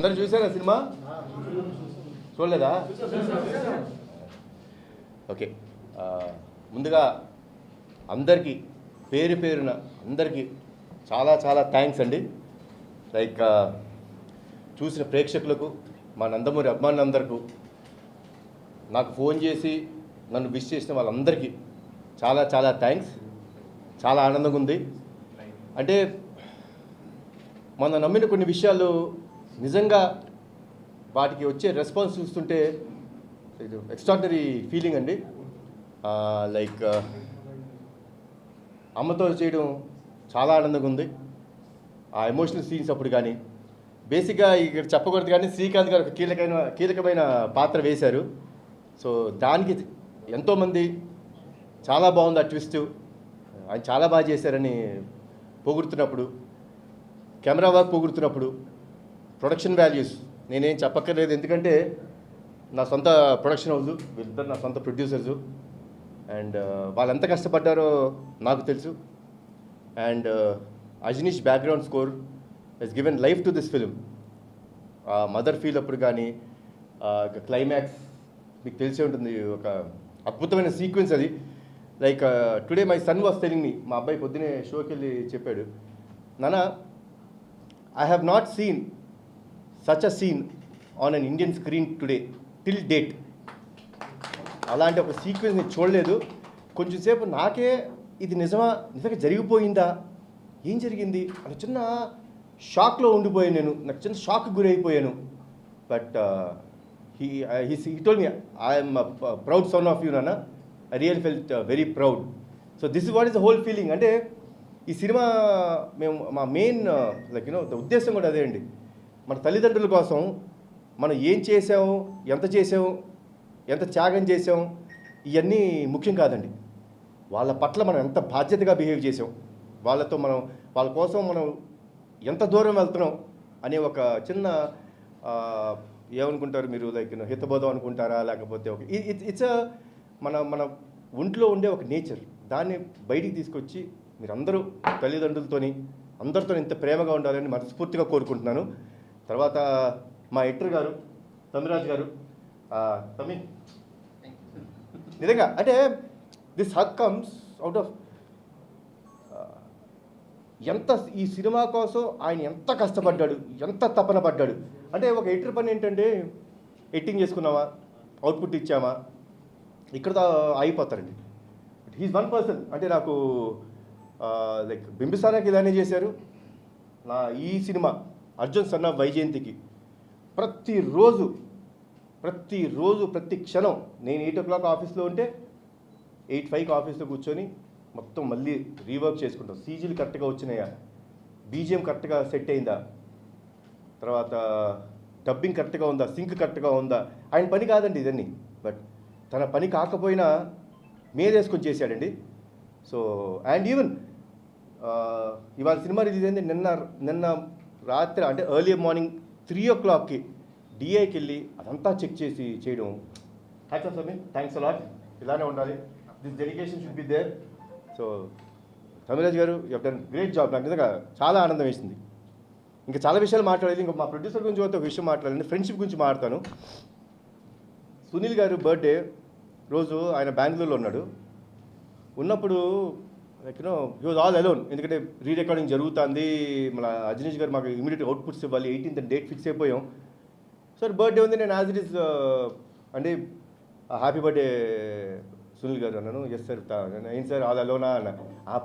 అందరూ చూసారా సినిమా? చూడలేదా? ఓకే, ముందుగా అందరికీ పేరు పేరున అందరికీ చాలా చాలా థ్యాంక్స్ అండి. లైక్ చూసిన ప్రేక్షకులకు, మా నందమూరి అభిమానులందరికీ, నాకు ఫోన్ చేసి నన్ను విష్ చేసిన వాళ్ళందరికీ చాలా చాలా థ్యాంక్స్. చాలా ఆనందంగా ఉంది. అంటే మనం నమ్మిన కొన్ని విషయాలు నిజంగా వాటికి వచ్చే రెస్పాన్స్ చూస్తుంటే ఎక్స్ట్రాడినరీ ఫీలింగ్ అండి. లైక్ అమ్మతో చేయడం చాలా ఆనందంగా ఉంది. ఆ ఎమోషనల్ సీన్స్ అప్పుడు కానీ, బేసిక్గా ఇక్కడ చెప్పకూడదు కానీ శ్రీకాంత్ గారు ఒక కీలకమైన పాత్ర వేశారు. సో దానికి ఎంతోమంది చాలా బాగుంది ఆ ట్విస్ట్, ఆయన చాలా బాగా చేశారని పొగుడుతున్నప్పుడు, కెమెరా వర్క్ పొగుడుతున్నప్పుడు, ప్రొడక్షన్ వాల్యూస్ నేనేం చెప్పక్కర్లేదు, ఎందుకంటే నా సొంత ప్రొడక్షన్ హౌస్, వీళ్ళిద్దరు నా సొంత ప్రొడ్యూసర్సు. అండ్ వాళ్ళు ఎంత కష్టపడ్డారో నాకు తెలుసు. And Ajaneesh background score has given life to this film. Mother feel అప్పుడు కానీ, క్లైమాక్స్ మీకు తెలిసే ఉంటుంది, ఒక అద్భుతమైన సీక్వెన్స్ అది. Like today my son was telling me, మా అబ్బాయి పొద్దునే షోకి వెళ్ళి చెప్పాడు, నాన్న I have not seen such a scene on an Indian screen today till date. అలాంటి ఒక సీక్వెన్స్ నేను చూడలేదు. కొంచెంసేపు నాకే ఇది నిజంగా జరిగిపోయిందా, ఏం జరిగింది అని చిన్న షాక్లో ఉండిపోయాను నేను. నాకు చిన్న షాక్ గురైపోయాను. But he told me, I am a proud son of you, Nana. I really felt very proud. So this is what is the whole feeling. అంటే ఈ సినిమా మేము మా మెయిన్ లైక్ ద ఉద్దేశం కూడా అదే అండి. మన తల్లిదండ్రుల కోసం మనం ఏం చేసాము, ఎంత చేసాము, ఎంత త్యాగం చేసాం, ఇవన్నీ ముఖ్యం కాదండి. వాళ్ళ పట్ల మనం ఎంత బాధ్యతగా బిహేవ్ చేసాం, వాళ్ళ కోసం మనం ఎంత దూరం వెళ్తున్నాం అనే ఒక చిన్న ఏమనుకుంటారు మీరు, లైక్ హితబోధం అనుకుంటారా, లేకపోతే ఒక ఇట్స్ మన ఒంట్లో ఉండే ఒక నేచర్, దాన్ని బయటికి తీసుకొచ్చి మీరందరూ తల్లిదండ్రులతోని అందరితో ఇంత ప్రేమగా ఉండాలని మనస్ఫూర్తిగా కోరుకుంటున్నాను. తర్వాత మా ఎడిటర్ గారు తమిరాజ్ గారు, తమి నిజంగా అంటే this hook comes out of ఎంత ఈ సినిమా కోసం ఆయన ఎంత కష్టపడ్డాడు, ఎంత తపన పడ్డాడు. అంటే ఒక ఎడిటర్ పని ఏంటంటే ఎడిటింగ్ చేసుకున్నామా, అవుట్పుట్ ఇచ్చామా, ఇక్కడతో అయిపోతారండి. But he's one person. అంటే నాకు లైక్ బింబిసారాకి ఇలానే చేశారు. నా ఈ సినిమా అర్జున్ సన్ ఆఫ్ వైజయంతికి ప్రతిరోజు ప్రతి క్షణం నేను 8 o'clock ఆఫీస్లో ఉంటే 8:05 ఆఫీస్లో కూర్చొని మొత్తం మళ్ళీ రీవర్క్ చేసుకుంటాం. సీజీలు కరెక్ట్గా వచ్చినాయా, బీజిఎం కరెక్ట్గా సెట్ అయిందా, తర్వాత డబ్బింగ్ కరెక్ట్గా ఉందా, సింక్ కరెక్ట్గా ఉందా. ఆయన పని కాదండి ఇదన్నీ, బట్ తన పని కాకపోయినా మేదేసుకొని చేశాడండి. సో అండ్ ఈవెన్ ఇవాళ సినిమా రిలీజ్ అయింది నిన్న రాత్రి, అంటే ఎర్లీ మార్నింగ్ 3 o'clockకి డిఐకి వెళ్ళి అదంతా చెక్ చేసి చేయడం. Hats off Sameer, thanks a lot. ఇలానే ఉండాలి, this dedication should be there. So Tamiraj garu you have done great job. నాకు నిజంగా చాలా ఆనందం వేసింది. ఇంకా చాలా విషయాలు మాట్లాడేది. ఇంకా మా ప్రొడ్యూసర్ గురించి ఒక విషయం మాట్లాడాలండి, ఫ్రెండ్షిప్ గురించి మాట్లాడతాను. సునీల్ గారు బర్త్డే రోజు ఆయన బెంగళూరులో ఉన్నప్పుడు like he was all alone. ఎందుకంటే రీ రికార్డింగ్ జరుగుతుంది, మన అజనీష్ గారు మాకు ఇమీడియట్ అవుట్పుట్స్ ఇవ్వాలి, 18th డేట్ ఫిక్స్ అయిపోయాం. సార్ బర్త్డే ఉంది, నేను యాజ్ ఇట్ ఈస్ అంటే హ్యాపీ బర్త్డే సునీల్ గారు అన్నాను. ఎస్ సార్, ఏంటి సార్ ఆల్ అలోనా అన్న.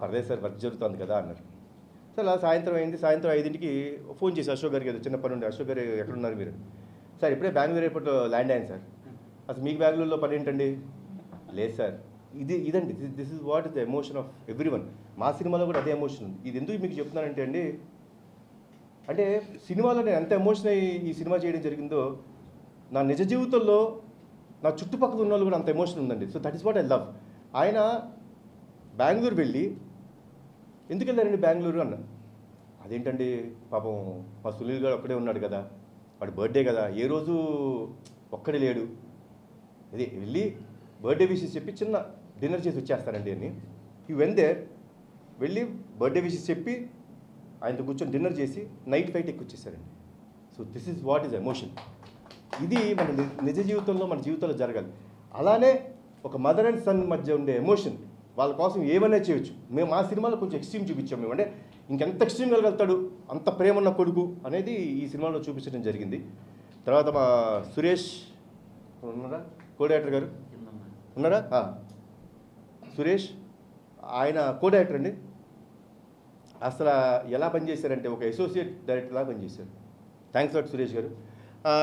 పర్లేదు సార్, వర్క్ జరుగుతుంది కదా అన్నారు. సార్ అలా సాయంత్రం అయింది. సాయంత్రం 5ంటికి ఫోన్ చేసి అశోక్ గారికి, ఏదో చిన్న పని ఉండే, అశోక్ గారు ఎక్కడున్నారు మీరు? సార్ ఇప్పుడే బెంగళూరు ఎయిర్పోర్ట్లో ల్యాండ్ అయ్యాను సార్. అసలు మీకు బెంగళూరులో పని ఏంటండి? లేదు సార్, ఇదండి this is what is the emotion of every one. మా సినిమాలో కూడా అదే ఎమోషన్ ఉంది. ఇది ఎందుకు మీకు చెప్తున్నానంటే అండి, అంటే సినిమాలో నేను ఎంత ఎమోషన్ అయ్యి ఈ సినిమా చేయడం జరిగిందో, నా నిజ జీవితంలో నా చుట్టుపక్కల ఉన్న వాళ్ళు కూడా అంత ఎమోషన్ ఉందండి. So that is what I love. ఆయన బెంగళూరు వెళ్ళి, ఎందుకు వెళ్ళారండి బెంగళూరు అన్న. అదేంటండి పాపం మా సునీల్ గారు ఒక్కడే ఉన్నాడు కదా, వాడి బర్త్డే కదా, ఏ రోజు ఒక్కడే లేడు, అదే వెళ్ళి బర్త్డే విషెస్ చెప్పి చిన్న డిన్నర్ చేసి వచ్చేస్తారండి అని. ఈ వెళ్ళి బర్త్డే విషెస్ చెప్పి ఆయనతో కూర్చొని డిన్నర్ చేసి నైట్ ఫ్లైట్ ఎక్కి వచ్చేసారండి. So this is what is emotion. ఇది మన నిజ జీవితంలో మన జీవితంలో జరగాలి. అలానే ఒక మదర్ అండ్ సన్ మధ్య ఉండే ఎమోషన్, వాళ్ళ కోసం ఏమైనా చేయొచ్చు. మేము ఆ సినిమాలో కొంచెం ఎక్స్ట్రీమ్ చూపించాం. మేము అంటే ఇంకెంత ఎక్స్ట్రీమ్ వెళ్ళగలుగుతాడు, అంత ప్రేమ ఉన్న కొడుకు అనేది ఈ సినిమాలో చూపించడం జరిగింది. తర్వాత మా సురేష్ ఉన్నారా, కో డైరెక్టర్ గారు ఉన్నారా? సురేష్ ఆయన కో డైరెక్టర్ అండి. అసలు ఎలా పనిచేశారంటే ఒక అసోసియేట్ డైరెక్టర్లా పనిచేశారు. థ్యాంక్స్ లాట్ సురేష్ గారు.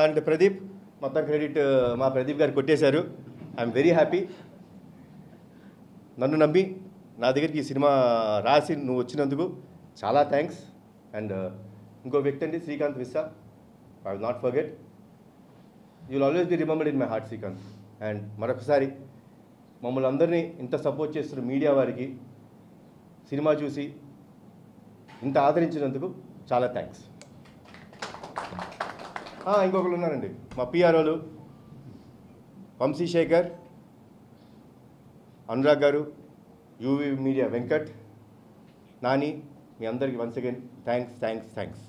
అండ్ ప్రదీప్, మొత్తం క్రెడిట్ మా ప్రదీప్ గారు కొట్టేశారు. I'm very happy. నన్ను నమ్మి నా దగ్గరికి ఈ సినిమా రాసి నువ్వు వచ్చినందుకు చాలా థ్యాంక్స్. అండ్ ఇంకో వ్యక్తి అండి, Srikanth Vissa. I will not forget. You will always be remembered in my heart, Srikanth. And మరొకసారి మమ్మల్ని అందరినీ ఇంత సపోర్ట్ చేస్తున్న మీడియా వారికి, సినిమా చూసి ఇంత ఆదరించినందుకు చాలా థ్యాంక్స్. ఇంకొకరు ఉన్నారండి, మా పిఆర్ఓలు వంశీశేఖర్, అనురాగ్ గారు, యూవీ మీడియా వెంకట్, నాని, మీ అందరికీ వన్స్ అగైన్ థ్యాంక్స్.